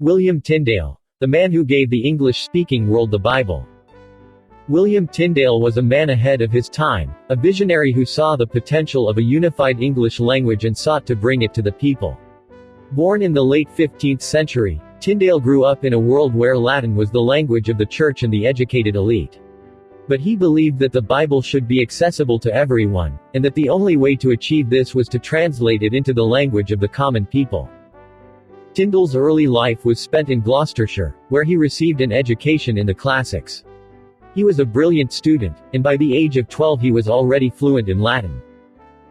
William Tyndale, the man who gave the English-speaking world the Bible. William Tyndale was a man ahead of his time, a visionary who saw the potential of a unified English language and sought to bring it to the people. Born in the late 15th century, Tyndale grew up in a world where Latin was the language of the church and the educated elite. But he believed that the Bible should be accessible to everyone, and that the only way to achieve this was to translate it into the language of the common people. Tyndale's early life was spent in Gloucestershire, where he received an education in the classics. He was a brilliant student, and by the age of 12 he was already fluent in Latin.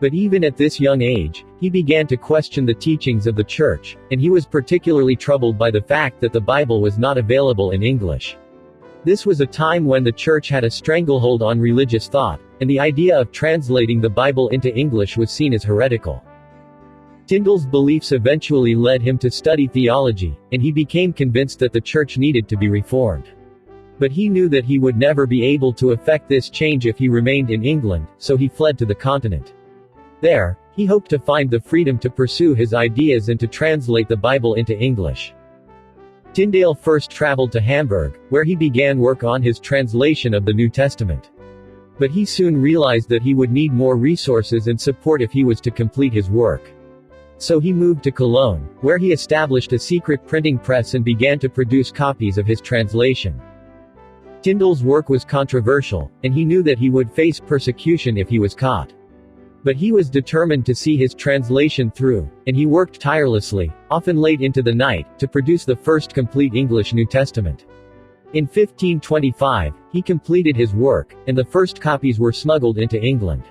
But even at this young age, he began to question the teachings of the church, and he was particularly troubled by the fact that the Bible was not available in English. This was a time when the church had a stranglehold on religious thought, and the idea of translating the Bible into English was seen as heretical. Tyndale's beliefs eventually led him to study theology, and he became convinced that the church needed to be reformed. But he knew that he would never be able to effect this change if he remained in England, so he fled to the continent. There, he hoped to find the freedom to pursue his ideas and to translate the Bible into English. Tyndale first traveled to Hamburg, where he began work on his translation of the New Testament. But he soon realized that he would need more resources and support if he was to complete his work. So he moved to Cologne, where he established a secret printing press and began to produce copies of his translation. Tyndale's work was controversial, and he knew that he would face persecution if he was caught. But he was determined to see his translation through, and he worked tirelessly, often late into the night, to produce the first complete English New Testament. In 1525, he completed his work, and the first copies were smuggled into England.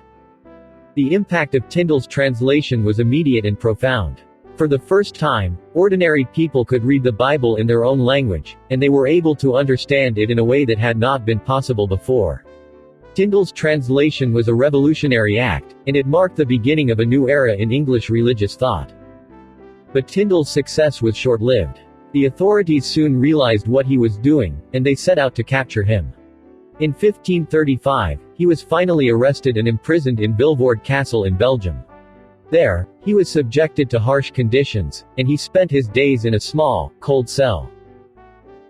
The impact of Tyndale's translation was immediate and profound. For the first time, ordinary people could read the Bible in their own language, and they were able to understand it in a way that had not been possible before. Tyndale's translation was a revolutionary act, and it marked the beginning of a new era in English religious thought. But Tyndale's success was short-lived. The authorities soon realized what he was doing, and they set out to capture him. In 1535, he was finally arrested and imprisoned in Vilvoorde Castle in Belgium. There, he was subjected to harsh conditions, and he spent his days in a small, cold cell.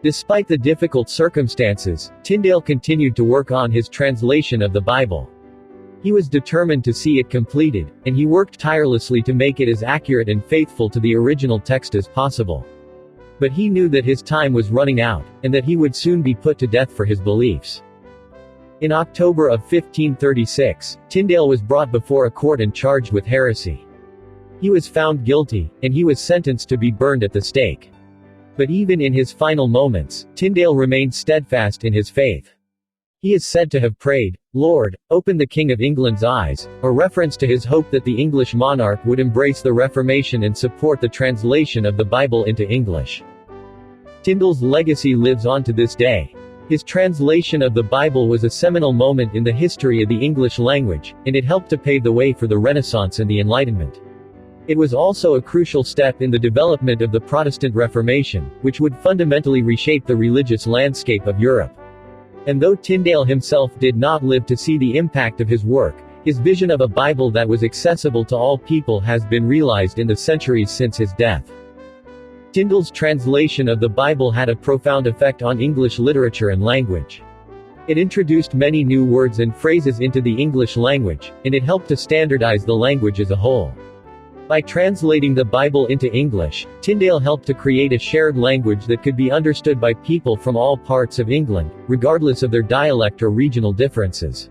Despite the difficult circumstances, Tyndale continued to work on his translation of the Bible. He was determined to see it completed, and he worked tirelessly to make it as accurate and faithful to the original text as possible. But he knew that his time was running out, and that he would soon be put to death for his beliefs. In October of 1536, Tyndale was brought before a court and charged with heresy. He was found guilty, and he was sentenced to be burned at the stake. But even in his final moments, Tyndale remained steadfast in his faith. He is said to have prayed, "Lord, open the King of England's eyes," a reference to his hope that the English monarch would embrace the Reformation and support the translation of the Bible into English. Tyndale's legacy lives on to this day. His translation of the Bible was a seminal moment in the history of the English language, and it helped to pave the way for the Renaissance and the Enlightenment. It was also a crucial step in the development of the Protestant Reformation, which would fundamentally reshape the religious landscape of Europe. And though Tyndale himself did not live to see the impact of his work, his vision of a Bible that was accessible to all people has been realized in the centuries since his death. Tyndale's translation of the Bible had a profound effect on English literature and language. It introduced many new words and phrases into the English language, and it helped to standardize the language as a whole. By translating the Bible into English, Tyndale helped to create a shared language that could be understood by people from all parts of England, regardless of their dialect or regional differences.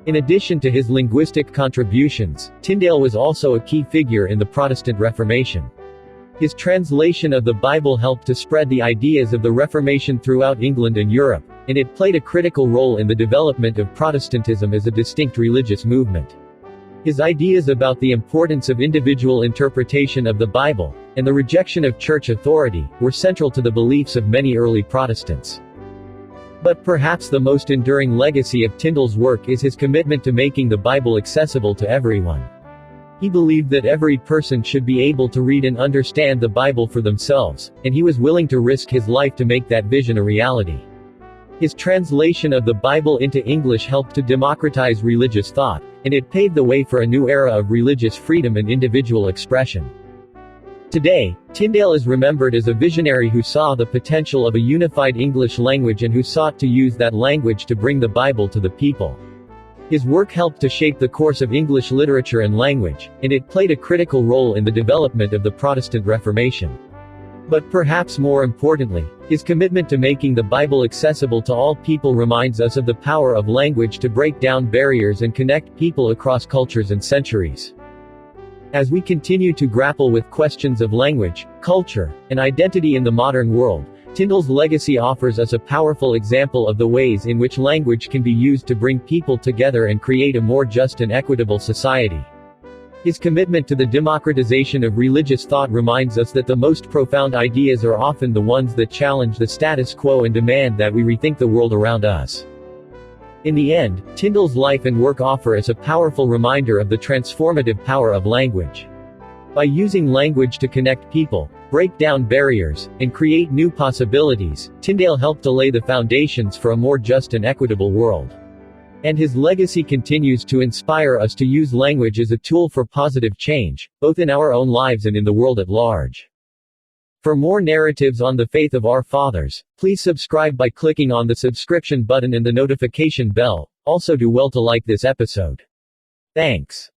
In addition to his linguistic contributions, Tyndale was also a key figure in the Protestant Reformation. His translation of the Bible helped to spread the ideas of the Reformation throughout England and Europe, and it played a critical role in the development of Protestantism as a distinct religious movement. His ideas about the importance of individual interpretation of the Bible, and the rejection of church authority, were central to the beliefs of many early Protestants. But perhaps the most enduring legacy of Tyndale's work is his commitment to making the Bible accessible to everyone. He believed that every person should be able to read and understand the Bible for themselves, and he was willing to risk his life to make that vision a reality. His translation of the Bible into English helped to democratize religious thought, and it paved the way for a new era of religious freedom and individual expression. Today, Tyndale is remembered as a visionary who saw the potential of a unified English language and who sought to use that language to bring the Bible to the people. His work helped to shape the course of English literature and language, and it played a critical role in the development of the Protestant Reformation. But perhaps more importantly, his commitment to making the Bible accessible to all people reminds us of the power of language to break down barriers and connect people across cultures and centuries. As we continue to grapple with questions of language, culture, and identity in the modern world, Tyndale's legacy offers us a powerful example of the ways in which language can be used to bring people together and create a more just and equitable society. His commitment to the democratization of religious thought reminds us that the most profound ideas are often the ones that challenge the status quo and demand that we rethink the world around us. In the end, Tyndale's life and work offer us a powerful reminder of the transformative power of language. By using language to connect people, break down barriers, and create new possibilities, Tyndale helped to lay the foundations for a more just and equitable world. And his legacy continues to inspire us to use language as a tool for positive change, both in our own lives and in the world at large. For more narratives on the faith of our fathers, please subscribe by clicking on the subscription button and the notification bell. Also do well to like this episode. Thanks.